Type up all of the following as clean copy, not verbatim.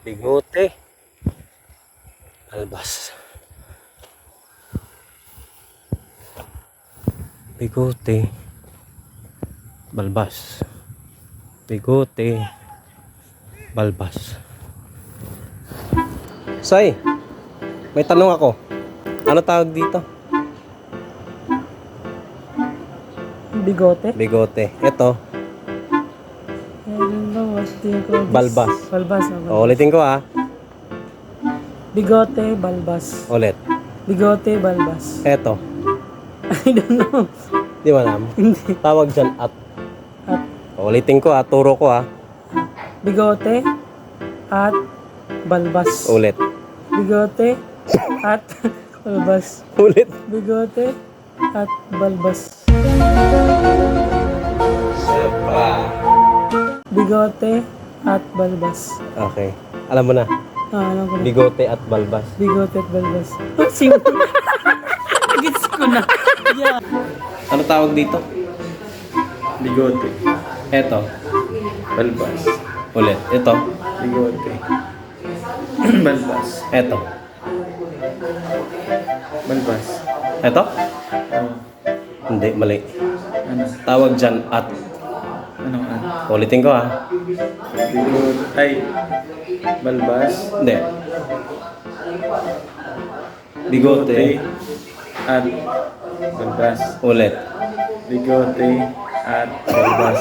Bigote. Balbas. Bigote. Balbas. Bigote. Balbas. Say, may tanong ako. Ano tawag dito? Bigote? Bigote. Ito, balbas. Balbas. O, ulitin ko ah. Bigote, balbas. Ulit. Bigote, balbas. Ito. I don't know. Di ba alam? Hindi. Tawag dyan at. At O, ulitin ko ah. Turo ko ah. bigote at balbas. Ulit. Bigote at balbas. Ulit. Bigote at balbas. Sepa. Bigote at balbas. Okay. Alam mo na. Alam ko na. Bigote at balbas. Bigote at balbas. Simple. Gets ko na. Yeah. Ano tawag dito? Bigote. Ito. Balbas. Ulit. Ito. Bigote. Balbas. Ito. Balbas. Ito? Oh. Hindi. Mali. Ano? Tawag dyan at. Anong ano? Ulitin ko ah. Bigote. Ay. Balbas. Hindi. Bigote. At balbas. Ulit. Bigote at balbas.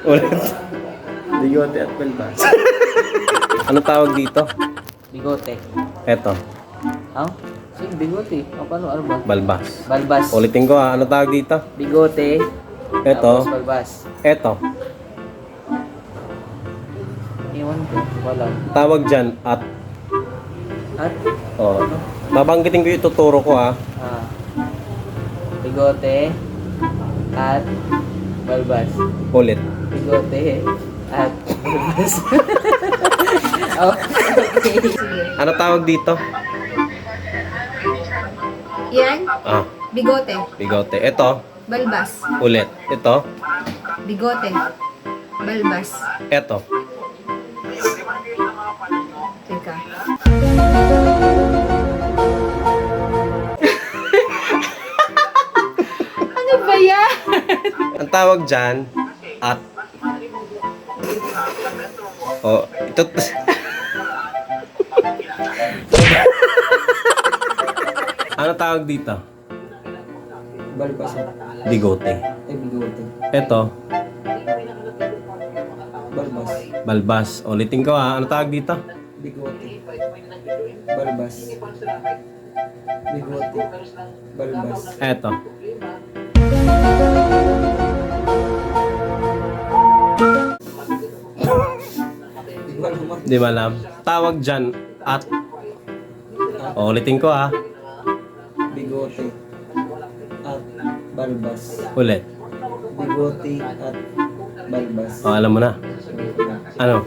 Ulit. Bigote at balbas. Ano tawag dito? Bigote. Ito. Oh? Sige, bigote. O, paano? Ano ba? Balbas. Balbas. Ulitin ko ah. Ano tawag dito? Bigote. Ito. Tapos balbas. Ito. Iwan ko. Wala. Tawag dyan at. At? Oh. Babanggitin ko yung tuturo ko ah. Ah. Bigote. At balbas. Ulit. Bigote. At balbas. Okay. Ano tawag dito? Yan, Ah. bigote, Bigote. Ito. balbas, Ulit. Ito. bigote, balbas. Ito. Teka. Ano ba yan? Ang tawag dyan at. Oh, ito. Ano tawag dito? Balbas. Bigote. Ay, bigote. Ito. Balbas. Balbas. Ulitin ko ah. Ano tawag dito? Bigote. Balbas. Bigote. Balbas. Ito. Di ba alam? Tawag dyan at. O, ulitin ko ah. Bigote. At balbas. Ulit. Bigote at balbas. O, alam mo na. Ano?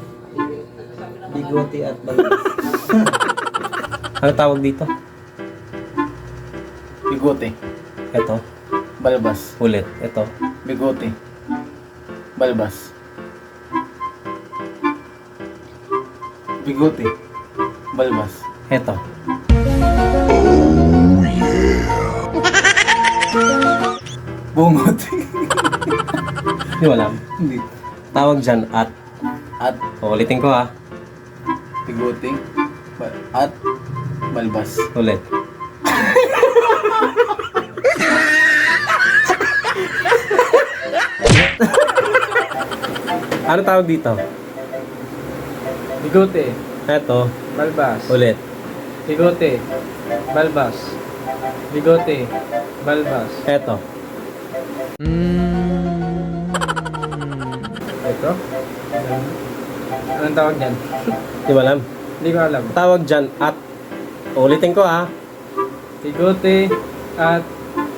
Bigote at balbas. Ano tawag dito? Bigote. Ito. Balbas. Ulit. Ito. Bigote. Balbas. Bigote. Balbas. Ito. Bungot. Di ba alam? Hindi. Tawag dyan at. At O, ulitin ko ah. bigote. At balbas. Ulit. Ano tawag dito? Bigote, Ito. balbas. Ulit. Bigote, balbas. Bigote, balbas. Ito. Ito? Anong tawag dyan? Di ba alam? Hindi ko alam. Tawag dyan at. Ulitin ko ah. Bigote at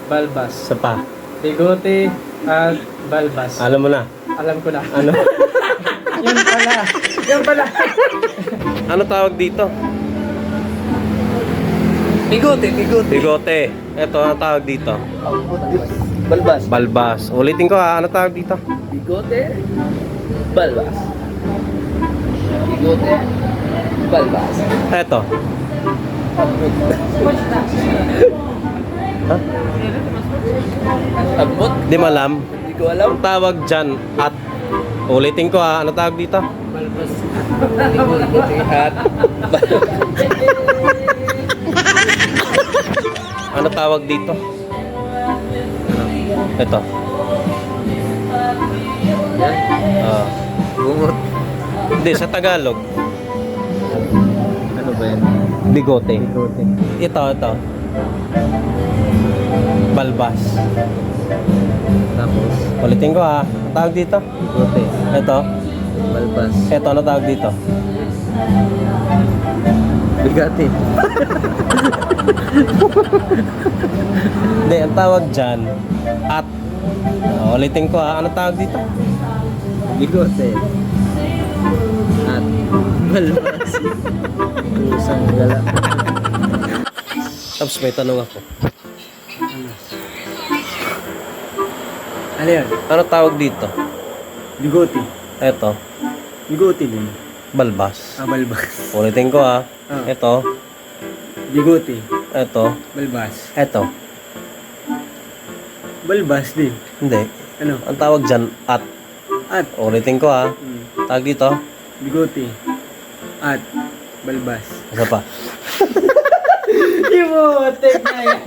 balbas. Sa pa. Bigote at balbas. Alam mo na. Alam ko na. Ano? Yun pala. Yun pala. Ano tawag dito? Bigote, bigote. Bigote. Ito, ano tawag dito? Balbas. Balbas. Ulitin ko ha. Ano tawag dito? Bigote. Balbas. Bigote. Balbas. Eto. Ha? Abot. Di mo alam? Hindi ko alam. Ang tawag dyan at ulitin ko ha, ano tawag dito? Bigote at Ano tawag dito? Ito. yan. Ah. Bungot. Hindi, sa Tagalog. Ano ba yan? Bigote. Bigote. Ito. Balbas. Tapos, Ulitin ko ha. Ano tawag dito? bigote. Ito. Balbas. Ito, ano tawag dito? Bigati. Hindi, ang tawag dyan at ulitin ko ha. Ano tawag dito? Bigote. At balbas. Pusang gala. Tapos may tanong ako. Ano yan? Ano tawag dito? Bigote. Ito. Bigote din. Balbas. Balbas. Ulitin ko ha. Ah. Ito. Bigote. Ito. Balbas. Ito. Balbas din. Hindi. Ano? Ang tawag dyan at. At. Ulitin ko ha. Tawag dito. Bigote. At. Balbas. Isa pa. Bigote na yan.